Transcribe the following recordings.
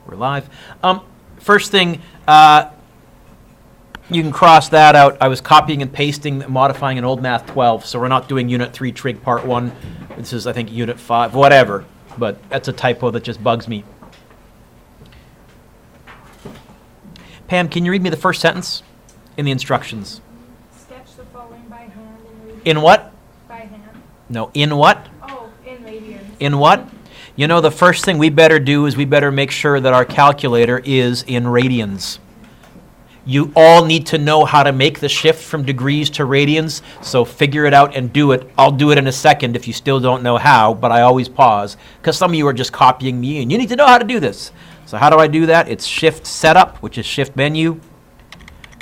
We're live. First thing, you can cross that out. I was copying and pasting, modifying an old Math 12, so we're not doing Unit 3 Trig Part 1. This is, I think, Unit 5, whatever. But that's a typo that just bugs me. Pam, can you read me the first sentence in the instructions? Sketch the following by hand in radians. In what? By hand. No, in what? Oh, in radians. In what? You know, the first thing we better do is we better make sure that our calculator is in radians. You all need to know how to make the shift from degrees to radians, so figure it out and do it. I'll do it in a second if you still don't know how, but I always pause, because some of you are just copying me, and you need to know how to do this. So how do I do that? It's Shift Setup, which is Shift Menu.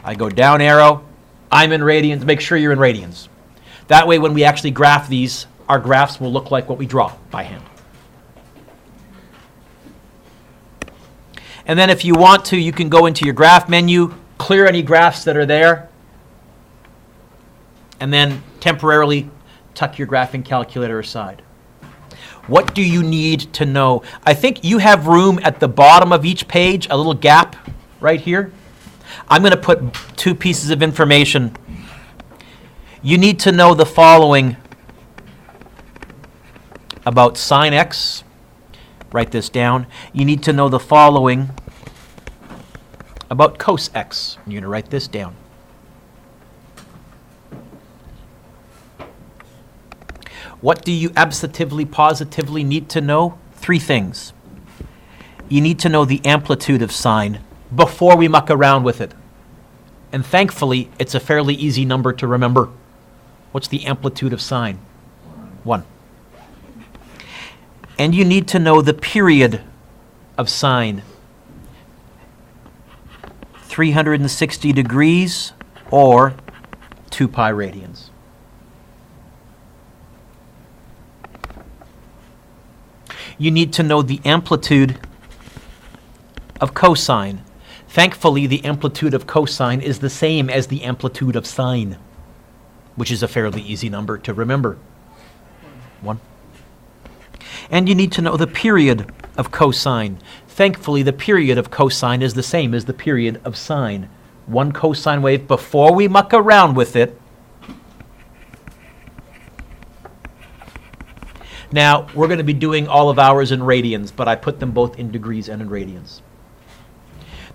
I go down arrow. I'm in radians. Make sure you're in radians. That way, when we actually graph these, our graphs will look like what we draw by hand. And then if you want to, you can go into your graph menu, clear any graphs that are there, and then temporarily tuck your graphing calculator aside. What do you need to know? I think you have room at the bottom of each page, a little gap right here. I'm going to put two pieces of information. You need to know the following about sine x. Write this down. You need to know the following about cos x. You're going to write this down. What do you absolutely, positively need to know? Three things. You need to know the amplitude of sine before we muck around with it. And thankfully, it's a fairly easy number to remember. What's the amplitude of sine? 1. And you need to know the period of sine. 360 degrees or 2 pi radians. You need to know the amplitude of cosine. Thankfully, the amplitude of cosine is the same as the amplitude of sine, which is a fairly easy number to remember. 1. And you need to know the period of cosine. Thankfully, the period of cosine is the same as the period of sine. 1 cosine wave before we muck around with it. Now, we're going to be doing all of ours in radians, but I put them both in degrees and in radians.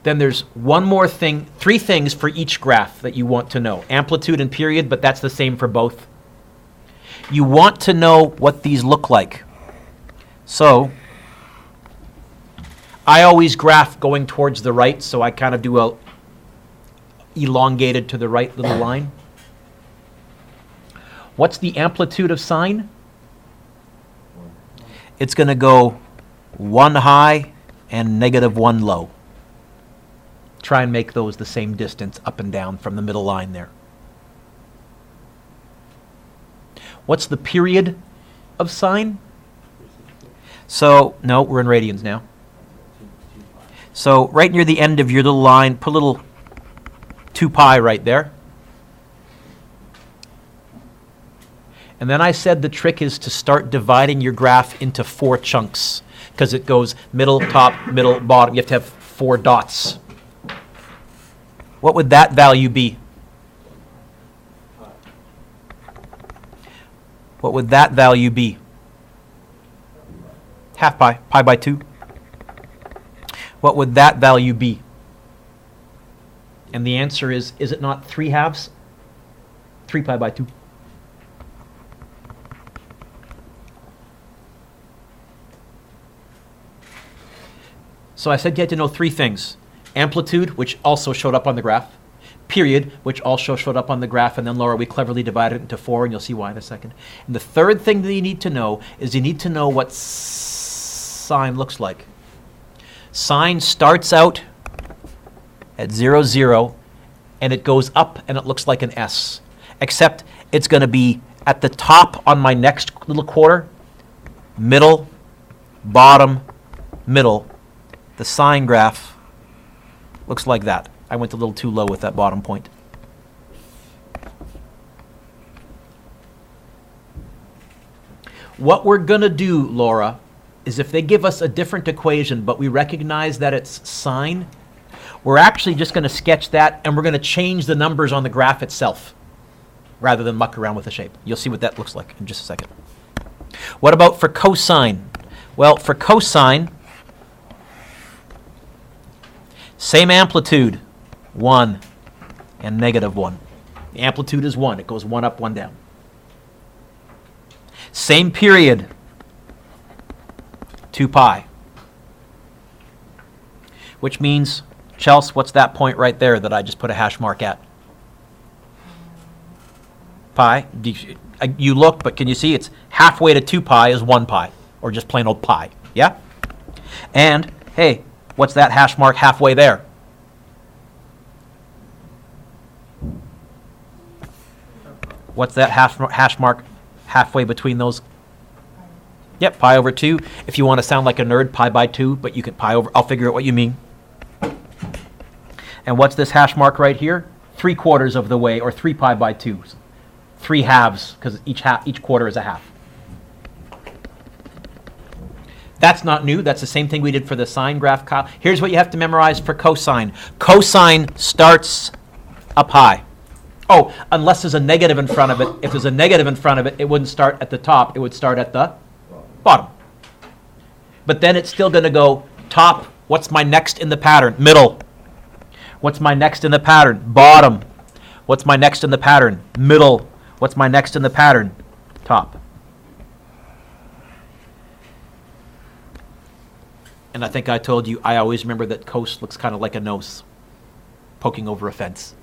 Then there's one more thing, 3 things for each graph that you want to know. Amplitude and period, but that's the same for both. You want to know what these look like. So, I always graph going towards the right, so I kind of do a elongated to the right little line. What's the amplitude of sine? It's going to go 1 high and -1 low. Try and make those the same distance up and down from the middle line there. What's the period of sine? So, no, we're in radians now. So, right near the end of your little line, put a little 2 pi right there. And then I said the trick is to start dividing your graph into 4 chunks, because it goes middle, top, middle, bottom. You have to have 4 dots. What would that value be? What would that value be? Half pi, pi by 2. What would that value be? And the answer is it not 3 halves? 3 pi by 2. So I said you had to know 3 things. Amplitude, which also showed up on the graph. Period, which also showed up on the graph. And then, Laura, we cleverly divided it into 4, and you'll see why in a second. And the third thing that you need to know is you need to know what sine looks like. Sine starts out at 0, 0, and it goes up, and it looks like an S. Except it's going to be at the top on my next little quarter, middle, bottom, middle. The sine graph looks like that. I went a little too low with that bottom point. What we're going to do, Laura, is if they give us a different equation, but we recognize that it's sine, we're actually just going to sketch that, and we're going to change the numbers on the graph itself rather than muck around with the shape. You'll see what that looks like in just a second. What about for cosine? Well, for cosine, same amplitude, 1 and negative 1. The amplitude is 1. It goes 1 up, 1 down. Same period, 2 pi. Which means, Chelsea, what's that point right there that I just put a hash mark at? Pi. You look, but can you see it's halfway to 2 pi is 1 pi, or just plain old pi, yeah? And, hey, what's that hash mark halfway there? What's that hash mark halfway between those? Yep, pi over 2. If you want to sound like a nerd, pi by 2, but you can pi over, I'll figure out what you mean. And what's this hash mark right here? 3/4 of the way, or 3 pi by 2. 3 halves, because each quarter is a half. That's not new. That's the same thing we did for the sine graph. Here's what you have to memorize for cosine. Cosine starts up high. Oh, unless there's a negative in front of it. If there's a negative in front of it, it wouldn't start at the top. It would start at the bottom. But then it's still going to go top. What's my next in the pattern? Middle. What's my next in the pattern? Bottom. What's my next in the pattern? Middle. What's my next in the pattern? Top. And I think I told you, I always remember that cos looks kind of like a nose poking over a fence.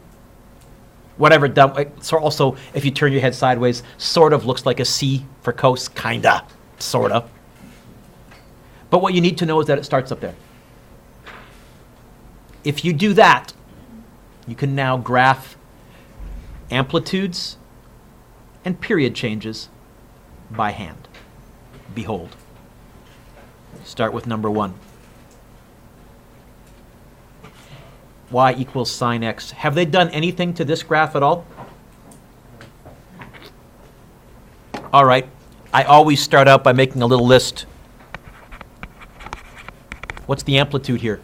Whatever, so also, if you turn your head sideways, sort of looks like a C for cos, kinda, sorta. But what you need to know is that it starts up there. If you do that, you can now graph amplitudes and period changes by hand. Behold. Start with number 1. Y equals sine x. Have they done anything to this graph at all? All right. I always start out by making a little list. What's the amplitude here?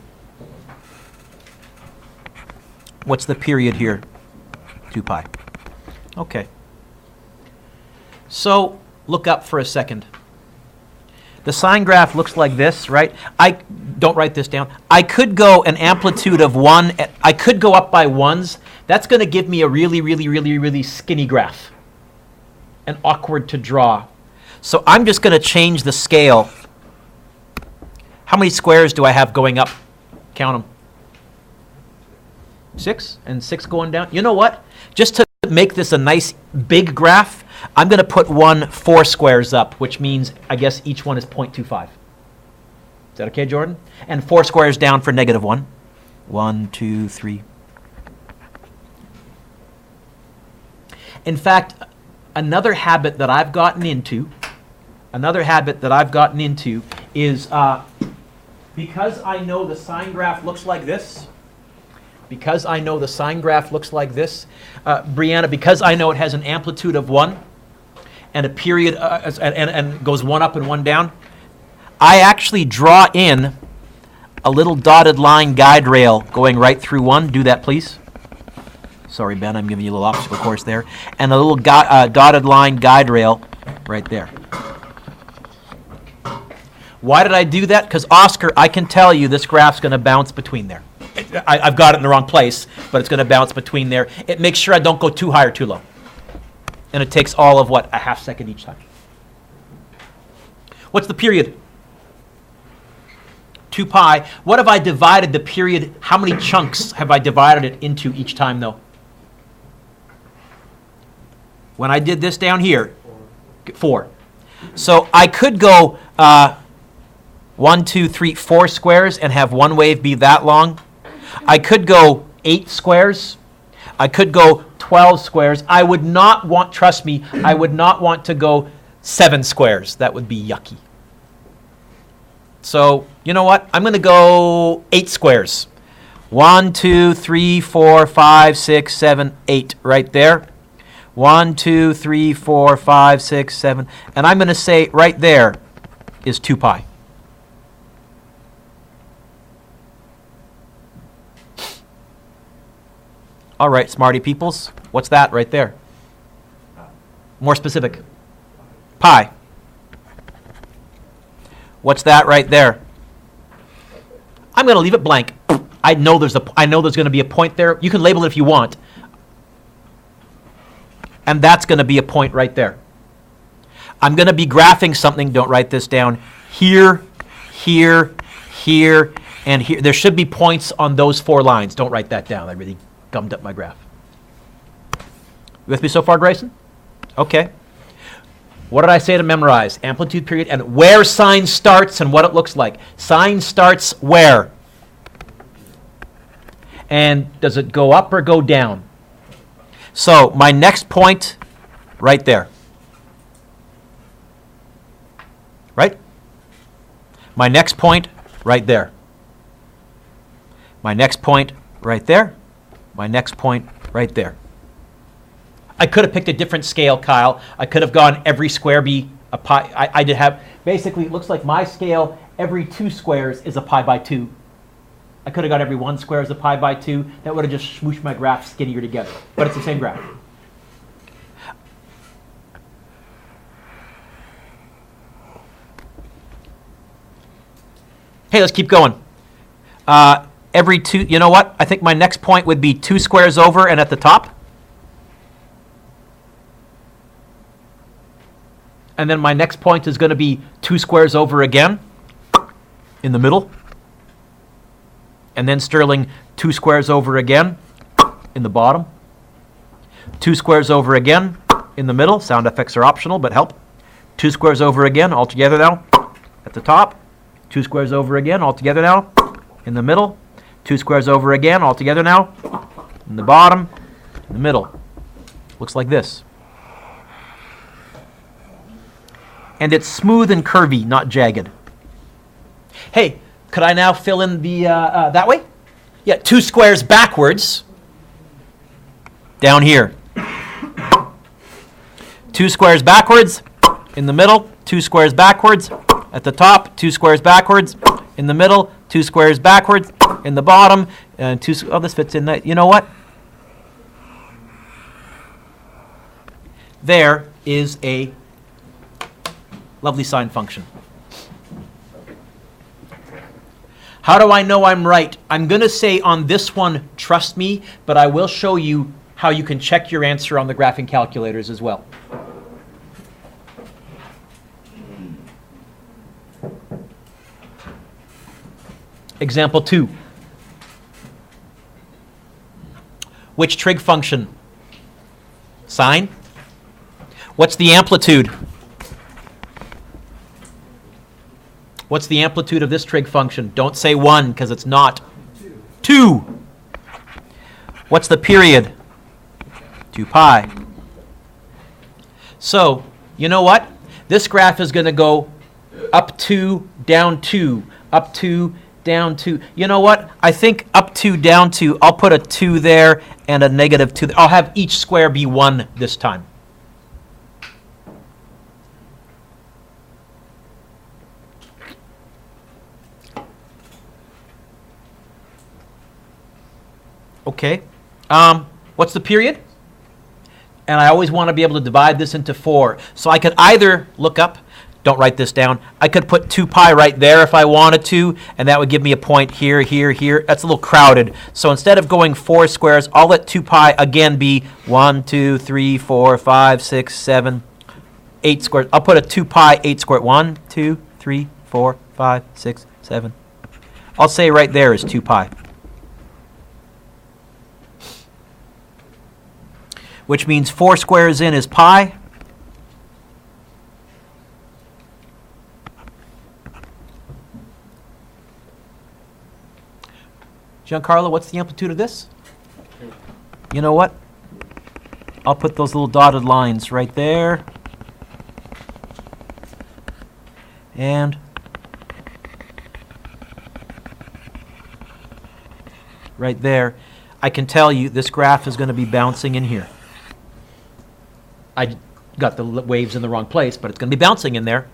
What's the period here? 2 pi. Okay. So look up for a second. The sine graph looks like this, right? Don't write this down. I could go an amplitude of 1. I could go up by 1s. That's going to give me a really, really, really, really skinny graph. And awkward to draw. So I'm just going to change the scale. How many squares do I have going up? Count them. 6 and 6 going down. You know what? Just to make this a nice big graph, I'm going to put 4 squares up, which means I guess each one is 0.25. Is that okay, Jordan? And 4 squares down for negative 1. 1, 2, 3. In fact, another habit that I've gotten into is because I know the sine graph looks like this. Brianna, because I know it has an amplitude of 1 and a period and goes 1 up and 1 down, I actually draw in a little dotted line guide rail going right through 1. Do that, please. Sorry, Ben, I'm giving you a little obstacle course there. And a little dotted line guide rail right there. Why did I do that? Because, Oscar, I can tell you this graph's going to bounce between there. I've got it in the wrong place, but it's going to bounce between there. It makes sure I don't go too high or too low. And it takes all of, a half second each time. What's the period? 2 pi. What have I divided the period? How many chunks have I divided it into each time, though? When I did this down here, 4. So I could go 1, 2, 3, 4 squares and have one wave be that long. I could go 8 squares. I could go 12 squares. I would not want, trust me, I would not want to go 7 squares. That would be yucky. So, you know what? I'm going to go 8 squares. 1, 2, 3, 4, 5, 6, 7, 8 right there. 1, 2, 3, 4, 5, 6, 7. And I'm going to say right there is 2 pi. All right, smarty peoples. What's that right there? More specific. Pi. What's that right there? I'm going to leave it blank. I know there's going to be a point there. You can label it if you want. And that's going to be a point right there. I'm going to be graphing something. Don't write this down. Here, here, here, and here. There should be points on those 4 lines. Don't write that down. I really gummed up my graph. You with me so far, Grayson? Okay. What did I say to memorize? Amplitude, period, and where sine starts and what it looks like. Sine starts where? And does it go up or go down? So my next point, right there. Right? My next point, right there. My next point, right there. My next point, right there. I could have picked a different scale, Kyle. I could have gone every square be a pi. I did have, basically, it looks like my scale, every 2 squares is a pi by 2. I could have got every 1 square as a pi by 2. That would have just smooshed my graph skinnier together. But it's the same graph. Hey, let's keep going. Every 2, you know what? I think my next point would be 2 squares over and at the top. And then my next point is going to be 2 squares over again in the middle. And then Sterling, 2 squares over again in the bottom. 2 squares over again in the middle. Sound effects are optional, but help. 2 squares over again all together now at the top. 2 squares over again all together now in the middle. 2 squares over again all together now in the bottom, in the middle. Looks like this. And it's smooth and curvy, not jagged. Hey, could I now fill in the that way? Yeah, 2 squares backwards. Down here. 2 squares backwards in the middle. 2 squares backwards at the top. 2 squares backwards in the middle. 2 squares backwards in the bottom. And 2. Oh, this fits in. You know what? There is a lovely sine function. How do I know I'm right? I'm going to say on this one, trust me, but I will show you how you can check your answer on the graphing calculators as well. Example 2. Which trig function? Sine? What's the amplitude? What's the amplitude of this trig function? Don't say 1 because it's not. 2. What's the period? 2 pi. So, you know what? This graph is going to go up 2, down 2, up 2, down 2. You know what? I think up 2, down 2, I'll put a 2 there and a negative 2 there. I'll have each square be 1 this time. Okay. What's the period? And I always want to be able to divide this into 4. So I could either look up, don't write this down, I could put 2 pi right there if I wanted to, and that would give me a point here, here, here. That's a little crowded. So instead of going 4 squares, I'll let 2 pi again be 1, 2, 3, 4, 5, 6, 7, 8 squares. I'll put a 2 pi 8 squared. 1, 2, 3, 4, 5, 6, 7. I'll say right there is 2 pi. Which means 4 squares in is pi. Giancarlo, what's the amplitude of this? You know what? I'll put those little dotted lines right there. And right there. I can tell you this graph is going to be bouncing in here. I got the waves in the wrong place, but it's going to be bouncing in there.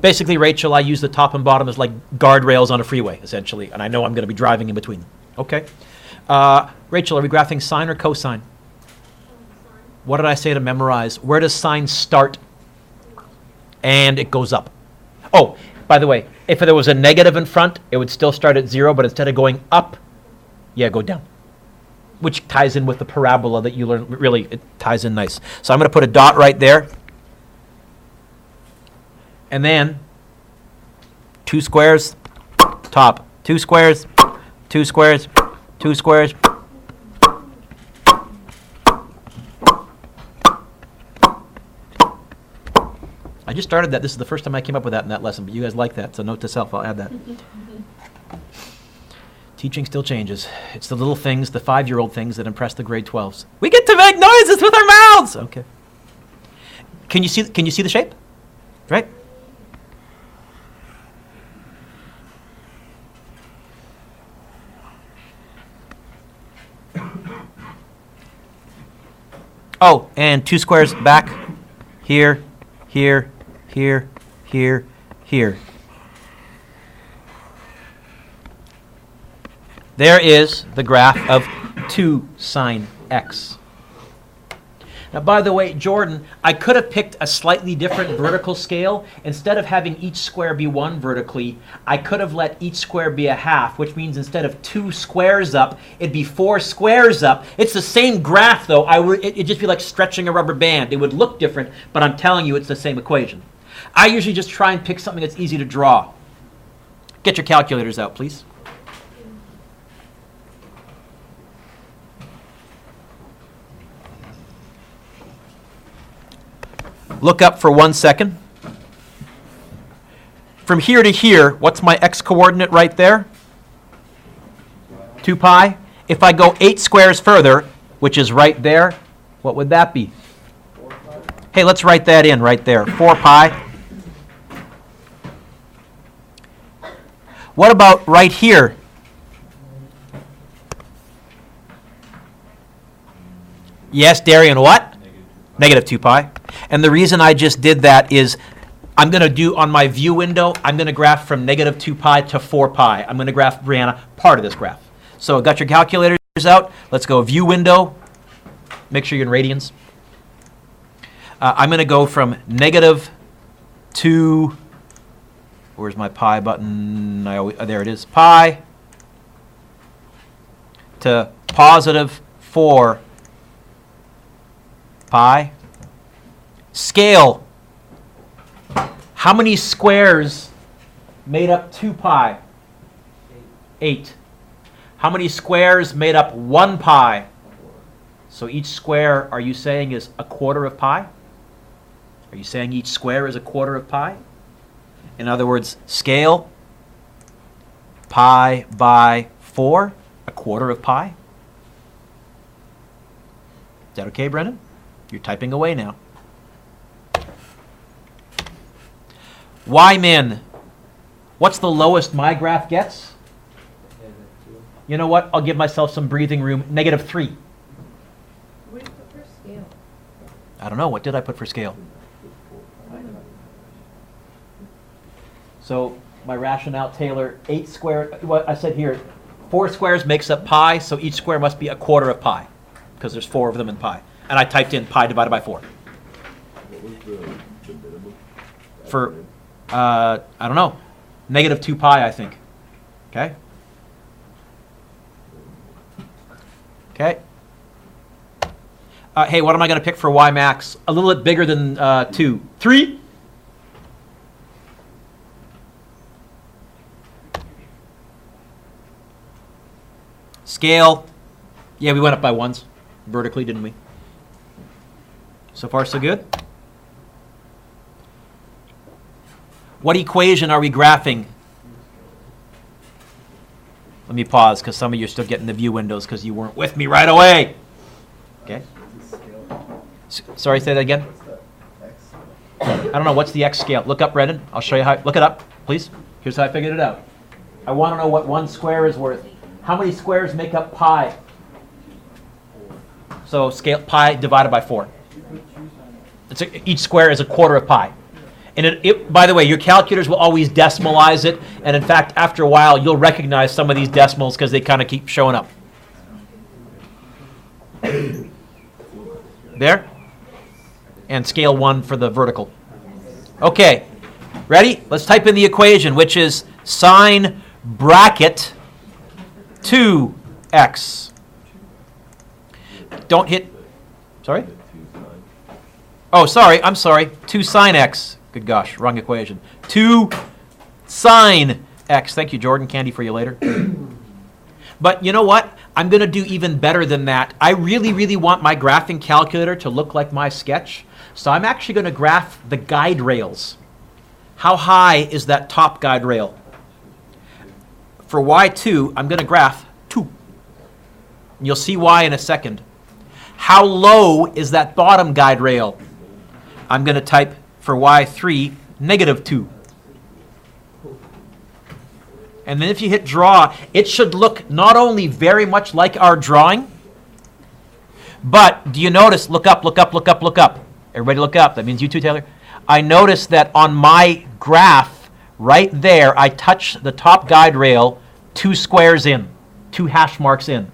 Basically, Rachel, I use the top and bottom as like guardrails on a freeway, essentially, and I know I'm going to be driving in between them. Okay. Rachel, are we graphing sine or cosine? What did I say to memorize? Where does sine start? And it goes up. Oh, by the way, if there was a negative in front, it would still start at 0, but instead of going up, go down. Which ties in with the parabola that you learned. Really, it ties in nice. So I'm going to put a dot right there. And then 2 squares, top. 2 squares, 2 squares, 2 squares. I just started that. This is the first time I came up with that in that lesson, but you guys like that, so note to self, I'll add that. Teaching still changes. It's the little things, the 5-year-old things that impress the grade 12s. We get to make noises with our mouths! Okay. Can you see the shape? Right? Oh, and 2 squares back, here, here, here, here, here. There is the graph of 2 sine x. Now, by the way, Jordan, I could have picked a slightly different vertical scale. Instead of having each square be 1 vertically, I could have let each square be a half, which means instead of 2 squares up, it'd be 4 squares up. It's the same graph, though. It'd just be like stretching a rubber band. It would look different, but I'm telling you it's the same equation. I usually just try and pick something that's easy to draw. Get your calculators out, please. Look up for 1 second. From here to here, what's my x-coordinate right there? 2 pi. If I go 8 squares further, which is right there, what would that be? Hey, let's write that in right there. 4 pi. What about right here? Yes, Darian, what? Negative 2 pi. And the reason I just did that is I'm going to do on my view window, I'm going to graph from negative 2 pi to 4 pi. I'm going to graph, Brianna, part of this graph. So got your calculators out. Let's go view window. Make sure you're in radians. I'm going to go from negative 2, where's my pi button? There it is, pi, to positive 4 pi. Scale. How many squares made up 2 pi? 8. How many squares made up 1 pi? So each square, are you saying, is a quarter of pi? Are you saying each square is a quarter of pi? In other words, scale pi by 4, a quarter of pi. Is that okay, Brendan? You're typing away now. Y-min. What's the lowest my graph gets? You know what? I'll give myself some breathing room. Negative 3. What did you put for scale? I don't know. What did I put for scale? So my rationale, Taylor, 8 squares. What I said here, 4 squares makes up pi, so each square must be a quarter of pi, because there's 4 of them in pi. And I typed in pi divided by 4. What was the minimum? For, I don't know, negative 2 pi, I think. Okay? Okay. Hey, what am I going to pick for y max? A little bit bigger than 2. 3? Scale. Yeah, we went up by 1s vertically, didn't we? So far, so good. What equation are we graphing? Let me pause, because some of you are still getting the view windows because you weren't with me right away. Okay. Sorry, say that again. I don't know. What's the x scale? Look up, Brendan. I'll show you how. Look it up, please. Here's how I figured it out. I want to know what 1 square is worth. How many squares make up pi? So scale pi divided by 4. Each square is a quarter of pi. And by the way, your calculators will always decimalize it. And in fact, after a while, you'll recognize some of these decimals because they kind of keep showing up. There? And scale 1 for the vertical. Okay. Ready? Let's type in the equation, which is sine bracket 2x. Don't hit. Sorry? Oh, sorry. I'm sorry. 2 sine x. Good gosh, wrong equation. 2 sine x. Thank you, Jordan. Candy for you later. But you know what? I'm going to do even better than that. I really, really want my graphing calculator to look like my sketch. So I'm actually going to graph the guide rails. How high is that top guide rail? For y2, I'm going to graph 2. You'll see why in a second. How low is that bottom guide rail? I'm going to type for y3, -2. And then if you hit draw, it should look not only very much like our drawing, but do you notice, look up, look up, look up, look up. Everybody look up. That means you too, Taylor. I notice that on my graph right there, I touch the top guide rail 2 squares in, 2 hash marks in.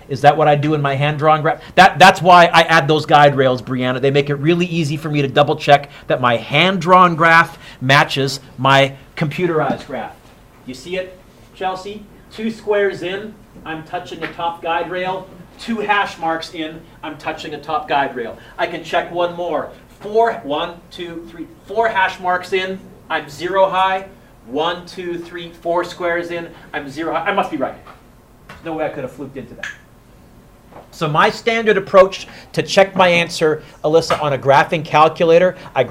Is that what I do in my hand-drawn graph? That's why I add those guide rails, Brianna. They make it really easy for me to double-check that my hand-drawn graph matches my computerized graph. You see it, Chelsea? 2 squares in, I'm touching a top guide rail. 2 hash marks in, I'm touching a top guide rail. I can check one more. 4 hash marks in, I'm 0 high. 1, 2, 3, 4 squares in, I'm 0 high. I must be right. There's no way I could have fluked into that. So my standard approach to check my answer, Alyssa, on a graphing calculator, I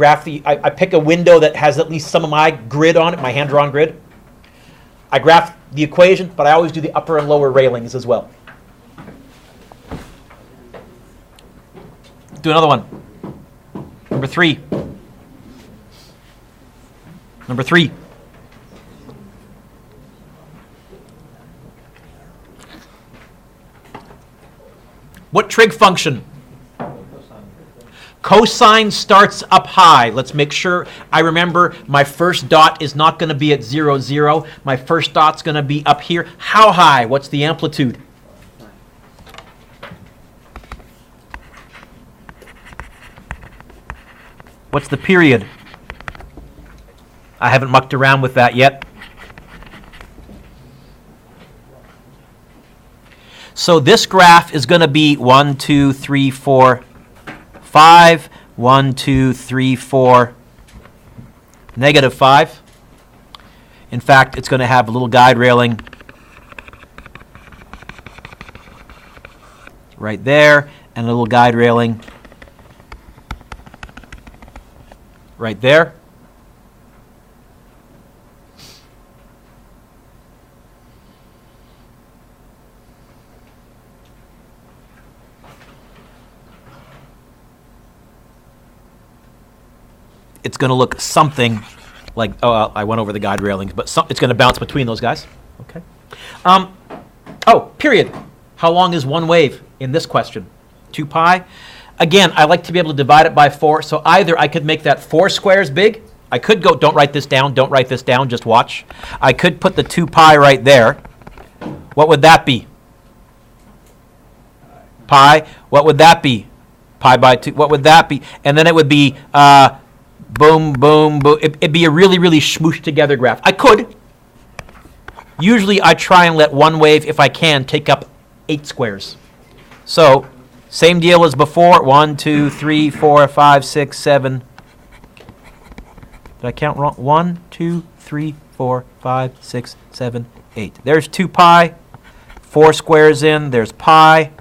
pick a window that has at least some of my grid on it, my hand-drawn grid. I graph the equation, but I always do the upper and lower railings as well. Do another one. Number 3. Number 3. What trig function? Cosine starts up high. Let's make sure I remember my first dot is not going to be at 0, 0. My first dot's going to be up here. How high? What's the amplitude? What's the period? I haven't mucked around with that yet. So this graph is going to be 1, 2, 3, 4, 5, 1, 2, 3, 4, -5. In fact, it's going to have a little guide railing right there and a little guide railing right there. It's going to look something like, I went over the guide railings, but it's going to bounce between those guys. Okay. Period. How long is one wave in this question? 2 pi. Again, I like to be able to divide it by 4, so either I could make that 4 squares big. I could go, don't write this down, just watch. I could put the 2 pi right there. What would that be? Pi. What would that be? Pi by 2. What would that be? And then it would be boom, boom, boom. It'd be a really, really smooshed together graph. I could. Usually I try and let one wave, if I can, take up 8 squares. So, same deal as before. 1, 2, 3, 4, 5, 6, 7. Did I count wrong? 1, 2, 3, 4, 5, 6, 7, 8. There's 2 pi. 4 squares in. There's pi.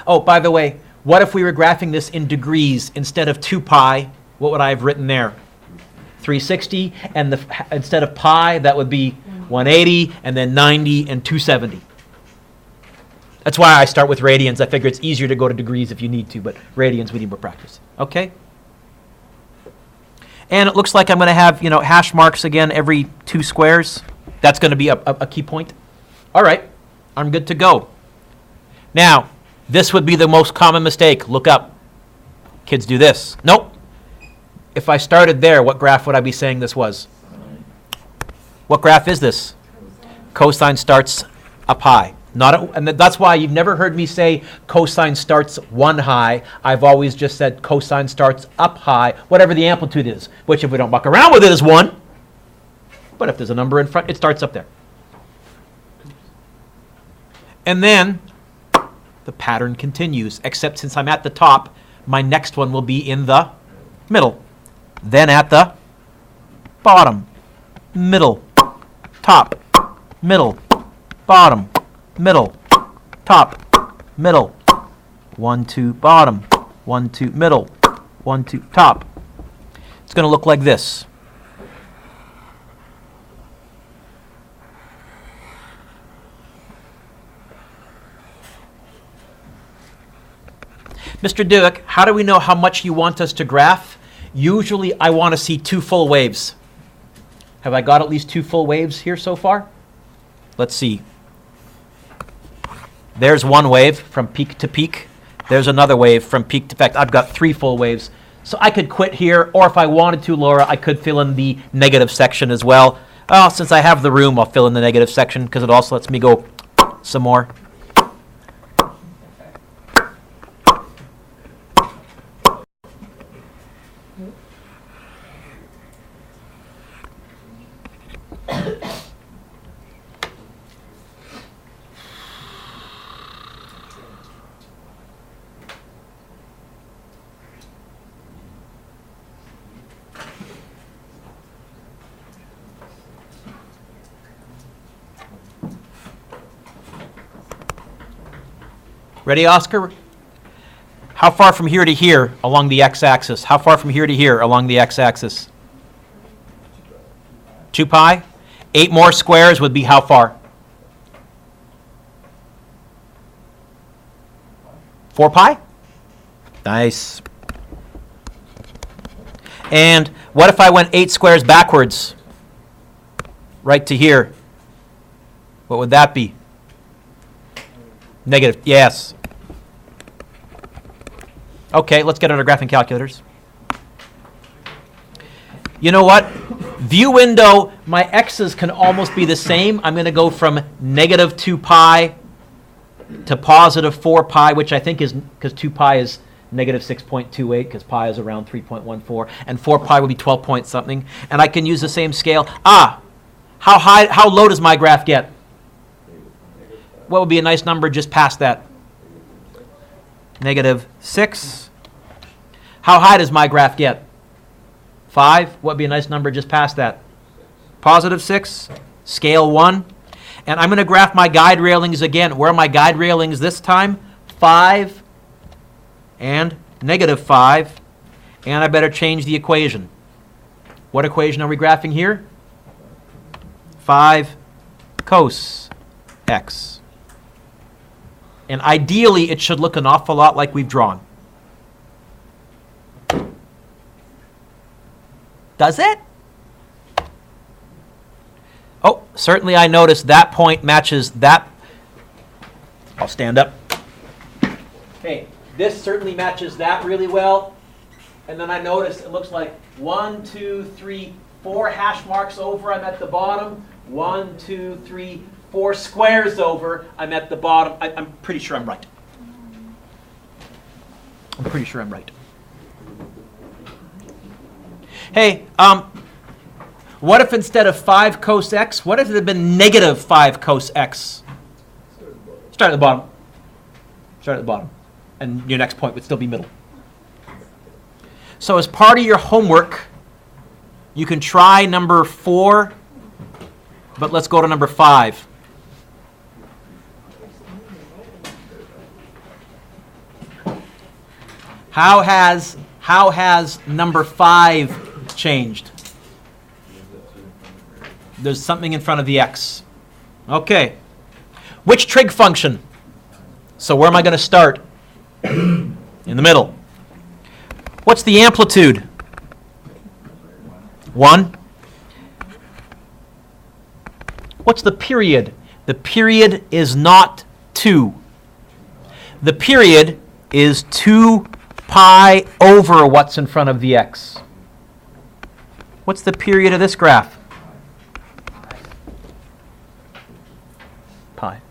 Oh, by the way, what if we were graphing this in degrees instead of 2 pi? What would I have written there? 360, and instead of pi, that would be 180, and then 90, and 270. That's why I start with radians. I figure it's easier to go to degrees if you need to, but radians, we need more practice. Okay? And it looks like I'm going to have, hash marks again every 2 squares. That's going to be a key point. All right, I'm good to go. Now, this would be the most common mistake. Look up. Kids do this. Nope. If I started there, what graph would I be saying this was? What graph is this? Cosine starts up high. And that's why you've never heard me say cosine starts one high. I've always just said cosine starts up high, whatever the amplitude is, which if we don't muck around with it is 1. But if there's a number in front, it starts up there. And then the pattern continues, except since I'm at the top, my next one will be in the middle. Then at the bottom, middle, top, middle, bottom, middle, top, middle, 1, 2, bottom, 1, 2, middle, 1, 2, top. It's going to look like this. Mr. Dueck, how do we know how much you want us to graph? Usually I want to see 2 full waves. Have I got at least 2 full waves here so far? Let's see. There's one wave from peak to peak. There's another wave from peak to peak. I've got 3 full waves. So I could quit here, or if I wanted to, Laura, I could fill in the negative section as well. Oh, since I have the room, I'll fill in the negative section because it also lets me go some more. Ready, Oscar? How far from here to here along the x-axis? How far from here to here along the x-axis? 2 pi. 8 more squares would be how far? 4 pi? Nice. And what if I went 8 squares backwards? Right to here. What would that be? Negative, yes. Okay, let's get out our graphing calculators. You know what? View window, my x's can almost be the same. I'm going to go from negative 2 pi to positive 4 pi, which I think is, because 2 pi is negative 6.28, because pi is around 3.14, and 4 pi would be 12 point something. And I can use the same scale. How low does my graph get? What would be a nice number just past that? Negative 6. How high does my graph get? 5. What would be a nice number just past that? Positive 6. Scale 1. And I'm going to graph my guide railings again. Where are my guide railings this time? 5 and negative 5. And I better change the equation. What equation are we graphing here? 5 cos x. And ideally, it should look an awful lot like we've drawn. Does it? Oh, certainly I noticed that point matches that. I'll stand up. Hey, this certainly matches that really well. And then I noticed it looks like 1, 2, 3, 4 hash marks over, I'm at the bottom. 1, 2, 3, 4 squares over, I'm at the bottom. I'm pretty sure I'm right. I'm pretty sure I'm right. Hey, what if instead of 5 cos x, what if it had been negative 5 cos x? Start at the bottom. Start at the bottom. And your next point would still be middle. So as part of your homework, you can try number 4, but let's go to number 5. How has number 5 changed? There's something in front of the x. Okay. Which trig function? So where am I going to start? In the middle. What's the amplitude? 1. What's the period? The period is not 2. The period is 2 pi over what's in front of the x. What's the period of this graph? Pi.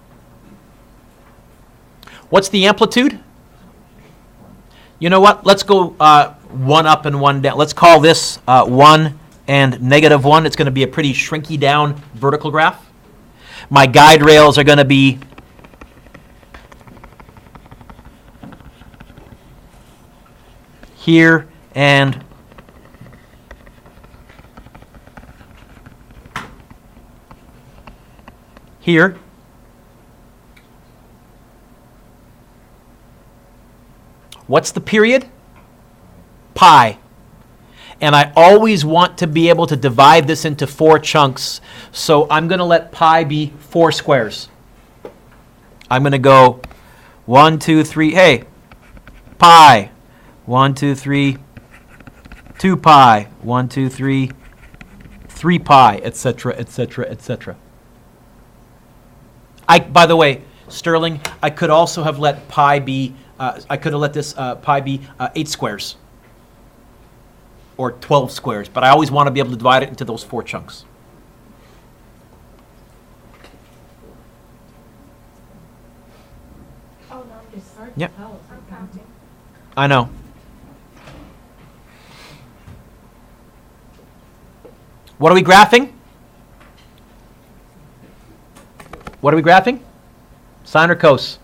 What's the amplitude? You know what? Let's go one up and one down. Let's call this 1 and -1. It's going to be a pretty shrinky down vertical graph. My guide rails are going to be here and here. What's the period? Pi. And I always want to be able to divide this into 4 chunks. So I'm going to let pi be 4 squares. I'm going to go 1, 2, 3, hey, pi. 1, 2, 3, 2 pi. 1, 2, 3, 3 pi, etc., etc., etc. By the way, Sterling, I could also have let pi be, I could have let this pi be 8 squares or 12 squares, but I always want to be able to divide it into those 4 chunks. Oh, no, it's hard Yep. to tell. I'm counting. I know. What are we graphing? What are we graphing? Sine or cos?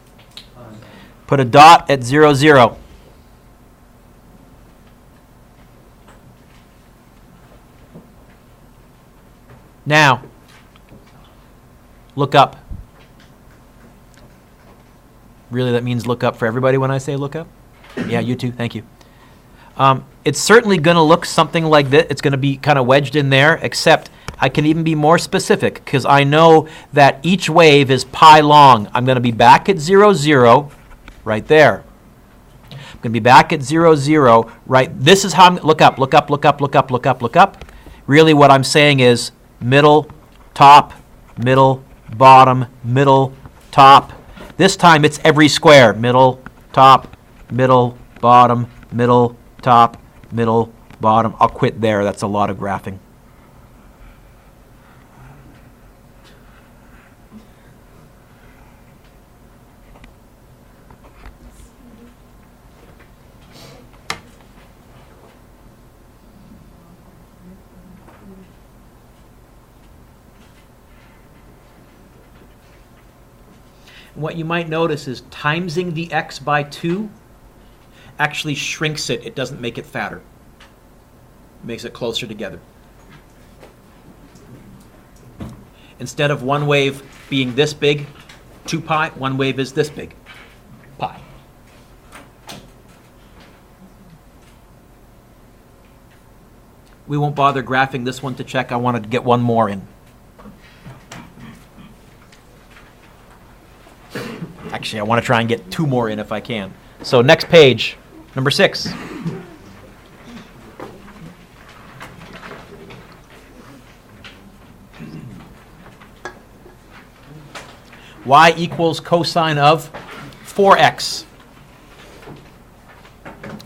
Put a dot at 0, 0. Now, look up. Really, that means look up for everybody when I say look up? Yeah, you too. Thank you. It's certainly going to look something like this. It's going to be kind of wedged in there, except I can even be more specific because I know that each wave is pi long. I'm going to be back at 0, 0 right there. I'm going to be back at 0, 0 right. This is how I'm, look up, look up, look up, look up, look up, look up. Really what I'm saying is middle, top, middle, bottom, middle, top. This time it's every square. Middle, top, middle, bottom, middle, top, middle, bottom. I'll quit there. That's a lot of graphing. What you might notice is timesing the x by 2 actually shrinks it. It doesn't make it fatter. It makes it closer together. Instead of one wave being this big, 2 pi, one wave is this big, pi. We won't bother graphing this one to check. I wanted to get one more in. Actually, I want to try and get 2 more in if I can. So next page, number 6. Y equals cosine of 4x.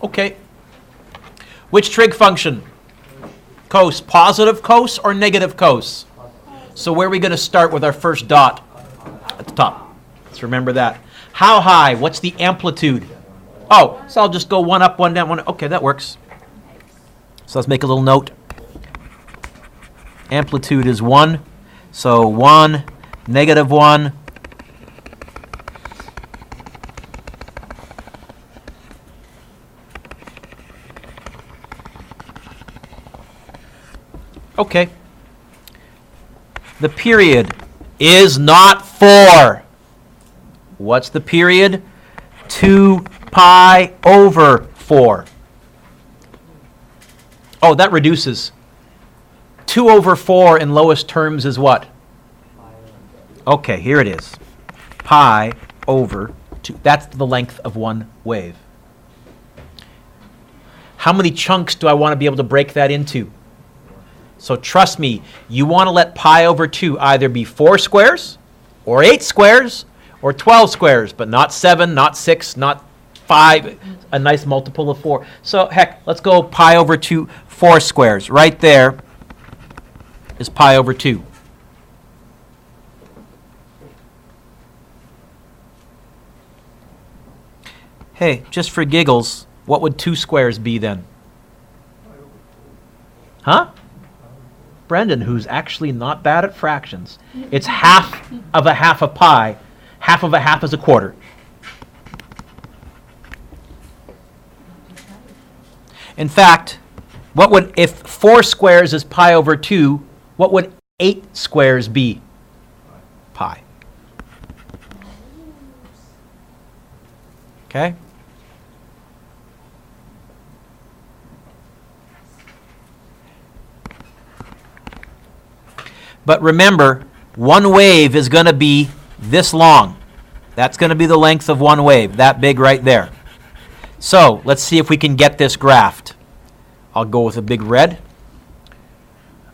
Okay. Which trig function? Cos, positive cos or negative cos? So where are we going to start with our first dot? At the top. Let's remember that. How high? What's the amplitude? Oh, so I'll just go one up, one down, one. Okay, that works. So let's make a little note. Amplitude is 1. So 1, -1. Okay. The period is not 4. What's the period? 2 pi over 4. Oh, that reduces. 2 over 4 in lowest terms is what? Okay, here it is. Pi over 2. That's the length of one wave. How many chunks do I want to be able to break that into? So trust me, you want to let pi over 2 either be 4 squares or 8 squares or 12 squares, but not 7, not 6, not 5, a nice multiple of 4. So heck, let's go pi over 2, 4 squares. Right there, is pi over 2. Hey, just for giggles, what would 2 squares be then? Huh? Brendan, who's actually not bad at fractions. It's half of pi. Half of a half is a quarter. In fact, what would, if 4 squares is pi over 2, what would 8 squares be? Pi. Okay? But remember, one wave is going to be this long. That's going to be the length of one wave, that big right there. So let's see if we can get this graphed. I'll go with a big red.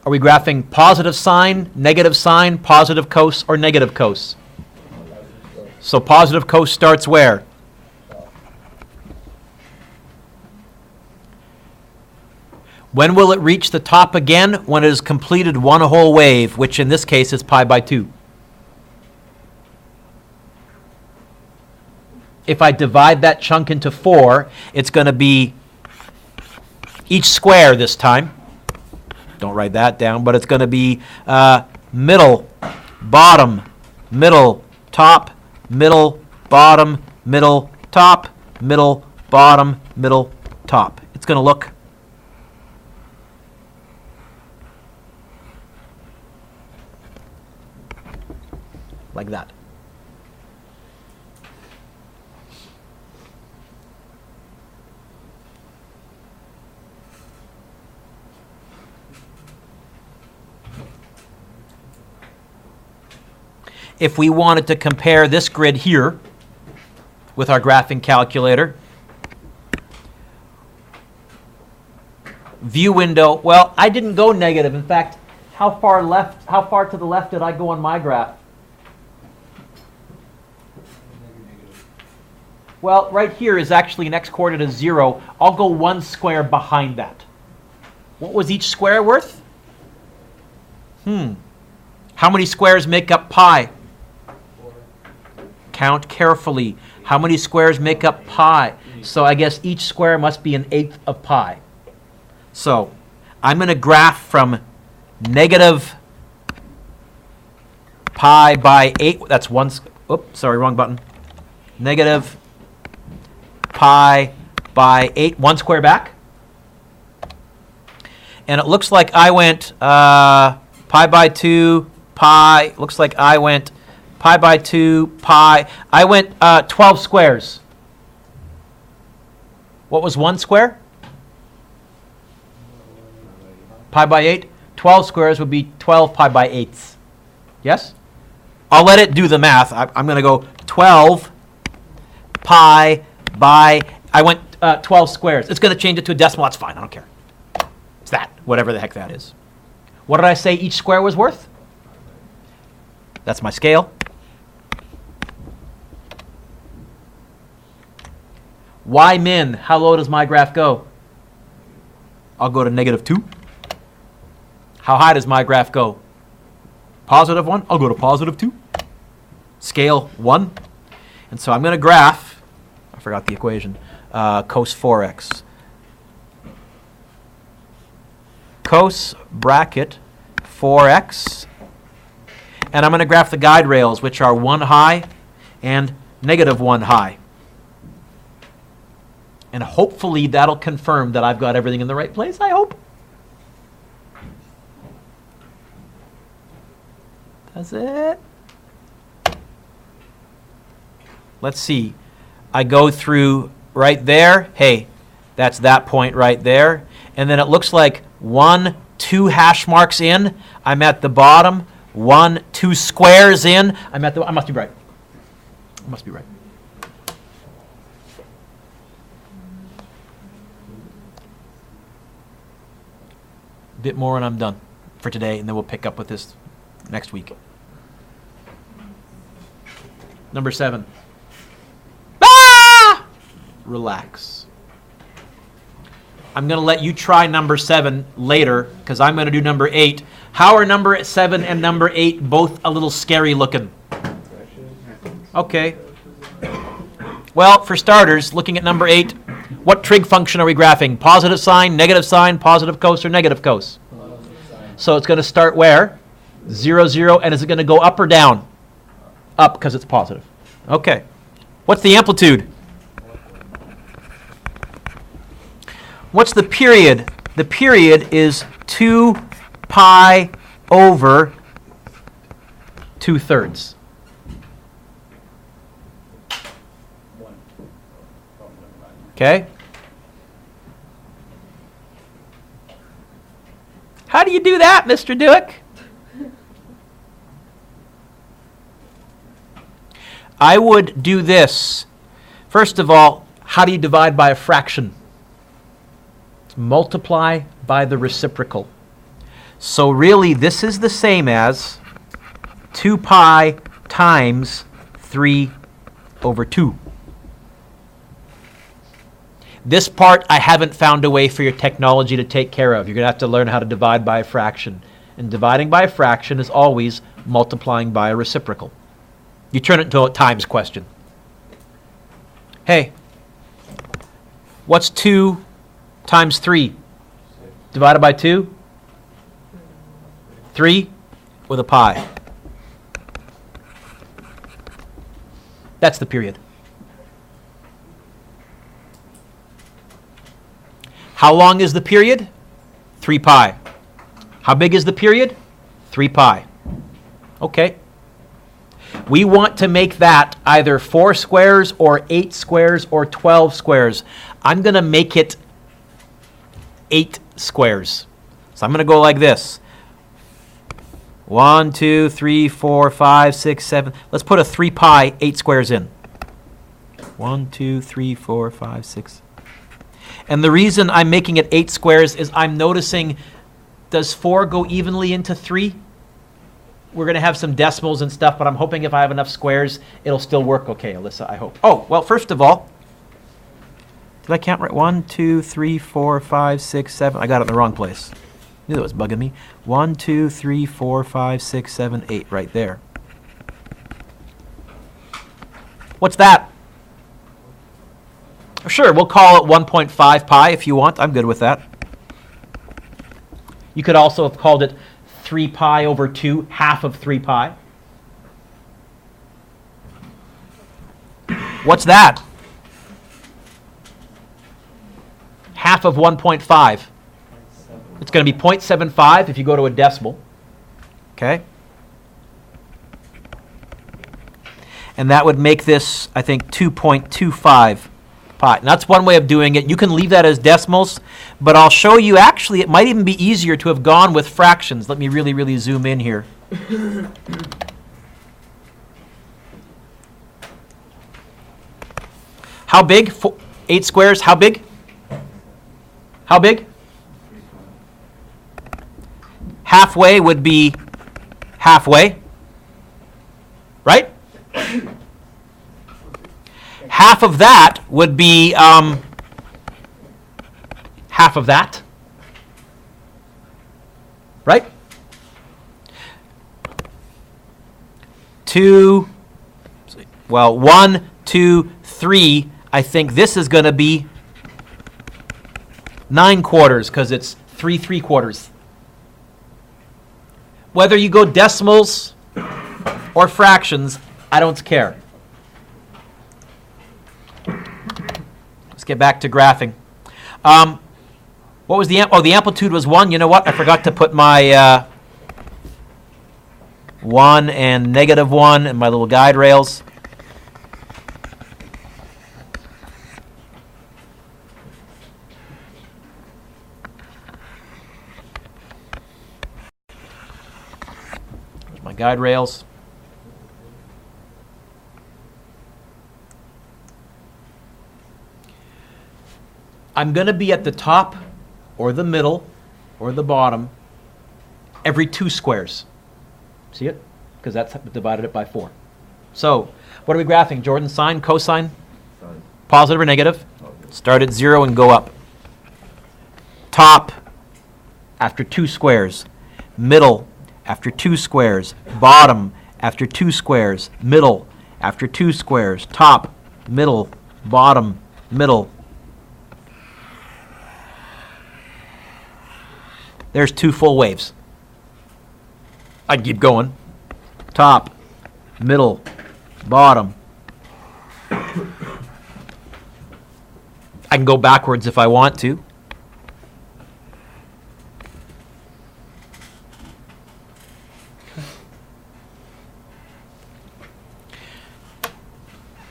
Are we graphing positive sine, positive cos, or negative cos? So positive cos starts where? When will it reach the top again? When it has completed one whole wave, which in this case is pi by 2. If I divide that chunk into 4, it's going to be each square this time. Don't write that down, but it's going to be middle, bottom, middle, top, middle, bottom, middle, top, middle, bottom, middle, top. It's going to look like that. If we wanted to compare this grid here with our graphing calculator, view window, well, I didn't go negative. In fact, how far to the left did I go on my graph? Well, right here is actually an x-coordinate of 0. I'll go 1 square behind that. What was each square worth? How many squares make up pi? 4. Count carefully. How many squares make up pi? So I guess each square must be an eighth of pi. So I'm going to graph from negative pi by 8. That's 1. Oops, sorry, wrong button. Negative pi by 8. 1 square back. And it looks like I went pi by 2, pi. Looks like I went pi by 2, pi. I went 12 squares. What was 1 square? Pi by 8. 12 squares would be 12 pi by 8s. Yes? I'll let it do the math. I'm going to go 12 pi by, I went 12 squares. It's going to change it to a decimal. That's fine. I don't care. It's that, whatever the heck that is. What did I say each square was worth? That's my scale. Y min, how low does my graph go? I'll go to negative 2. How high does my graph go? Positive 1? I'll go to positive 2. Scale 1. And so I'm going to graph, I forgot the equation, cos 4x. Cos bracket 4x. And I'm going to graph the guide rails, which are 1 high and negative 1 high. And hopefully that'll confirm that I've got everything in the right place, I hope. That's it. Let's see. I go through right there. Hey, that's that point right there. And then it looks like 1, 2 hash marks in. I'm at the bottom. 1, 2 squares in. I must be right. I must be right. A bit more and I'm done for today, and then we'll pick up with this next week. Number 7. Ah! Relax. I'm going to let you try number 7 later because I'm going to do number 8. How are number 7 and number 8 both a little scary looking? Okay. Well, for starters, looking at number 8, what trig function are we graphing? Positive sine, positive cos, or negative cos? So it's going to start where? 0, 0, and is it going to go up or down? Up, because it's positive. Okay. What's the amplitude? What's the period? The period is 2 pi over 2/3. Okay? How do you do that, Mr. Dueck? I would do this. First of all, how do you divide by a fraction? Multiply by the reciprocal. So really, this is the same as 2 pi times 3 over 2. This part, I haven't found a way for your technology to take care of. You're going to have to learn how to divide by a fraction. And dividing by a fraction is always multiplying by a reciprocal. You turn it into a times question. Hey, what's 2 times 3? Divided by 2? 3 with a pi. That's the period. How long is the period? 3 pi. How big is the period? 3 pi. Okay. We want to make that either 4 squares or 8 squares or 12 squares. I'm going to make it 8 squares. So I'm going to go like this. 1, 2, 3, 4, 5, 6, 7. Let's put a 3 pi, 8 squares in. 1, 2, 3, 4, 5, 6. And the reason I'm making it 8 squares is I'm noticing, does 4 go evenly into 3? We're going to have some decimals and stuff, but I'm hoping if I have enough squares, it'll still work okay, Alyssa, I hope. Oh, well, first of all, did I count right? 1, 2, 3, 4, 5, 6, 7. I got it in the wrong place. Knew that was bugging me. 1, 2, 3, 4, 5, 6, 7, 8, right there. What's that? Sure, we'll call it 1.5 pi if you want. I'm good with that. You could also have called it 3 pi over 2, half of 3 pi. What's that? Half of 1.5. It's going to be 0.75 if you go to a decimal. Okay? And that would make this, I think, 2.25 pi. And that's one way of doing it. You can leave that as decimals, but I'll show you, actually, it might even be easier to have gone with fractions. Let me really, really zoom in here. How big? 8 squares, how big? How big? Halfway would be halfway, right? Half of that would be half of that, right? 2, well, 1, 2, 3. I think this is going to be 9/4 because it's 3 3/4. Whether you go decimals or fractions, I don't care. Let's get back to graphing. What was the the amplitude was 1. You know what? I forgot to put my 1 and -1 in my little guide rails. There's my guide rails. I'm going to be at the top or the middle or the bottom every 2 squares. See it? Because that's divided it by 4. So what are we graphing? Jordan, sine, cosine? Sine. Positive or negative? Positive. Start at 0 and go up. Top after 2 squares. middle, after 2 squares, bottom, after 2 squares, middle, after 2 squares, top, middle, bottom, middle. There's 2 full waves. I'd keep going. Top, middle, bottom. I can go backwards if I want to.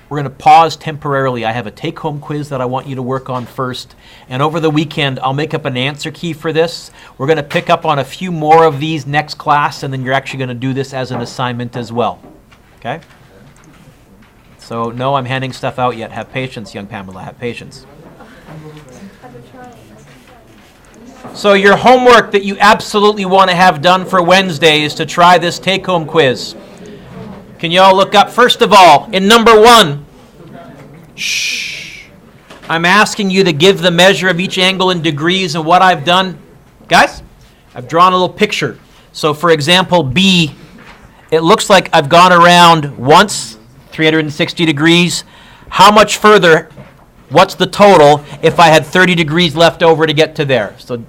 We're going to pause temporarily. I have a take-home quiz that I want you to work on first. And over the weekend, I'll make up an answer key for this. We're going to pick up on a few more of these next class, and then you're actually going to do this as an assignment as well. Okay? So, no, I'm handing stuff out yet. Have patience, young Pamela. Have patience. So your homework that you absolutely want to have done for Wednesday is to try this take-home quiz. Can you all look up? First of all, in number 1, shh, I'm asking you to give the measure of each angle in degrees, and what I've done, guys, I've drawn a little picture. So for example, B, it looks like I've gone around once, 360 degrees. How much further, what's the total if I had 30 degrees left over to get to there? So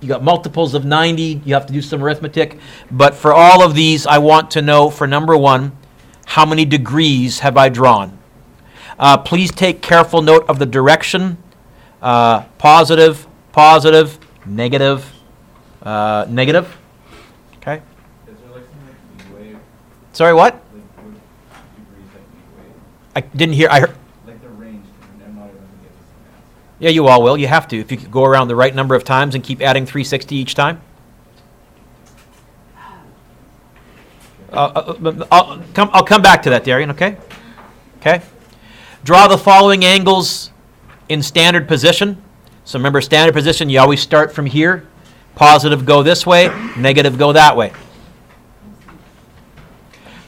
you got multiples of 90, you have to do some arithmetic. But for all of these, I want to know, for number 1, how many degrees have I drawn? Please take careful note of the direction. Positive, positive, negative, negative. Okay? Is there like something like lead wave? Sorry, what? Like what degrees like lead wave? I didn't hear. I heard. Like the range, because I'm not even going to get this answer. Yeah, you all will. You have to. If you could go around the right number of times and keep adding 360 each time. I'll come back to that, Darian, okay? Okay. Draw the following angles in standard position. So remember, standard position, you always start from here. Positive go this way, negative go that way.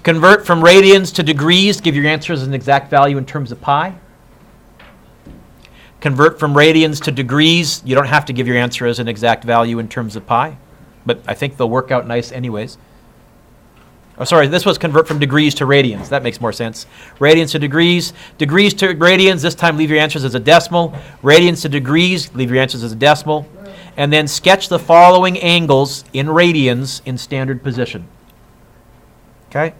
Convert from radians to degrees. Give your answers an exact value in terms of pi. Convert from radians to degrees. You don't have to give your answer as an exact value in terms of pi, but I think they'll work out nice anyways. Oh, sorry, this was convert from degrees to radians. That makes more sense. Radians to degrees. Degrees to radians, this time leave your answers as a decimal. Radians to degrees, leave your answers as a decimal. And then sketch the following angles in radians in standard position. Okay?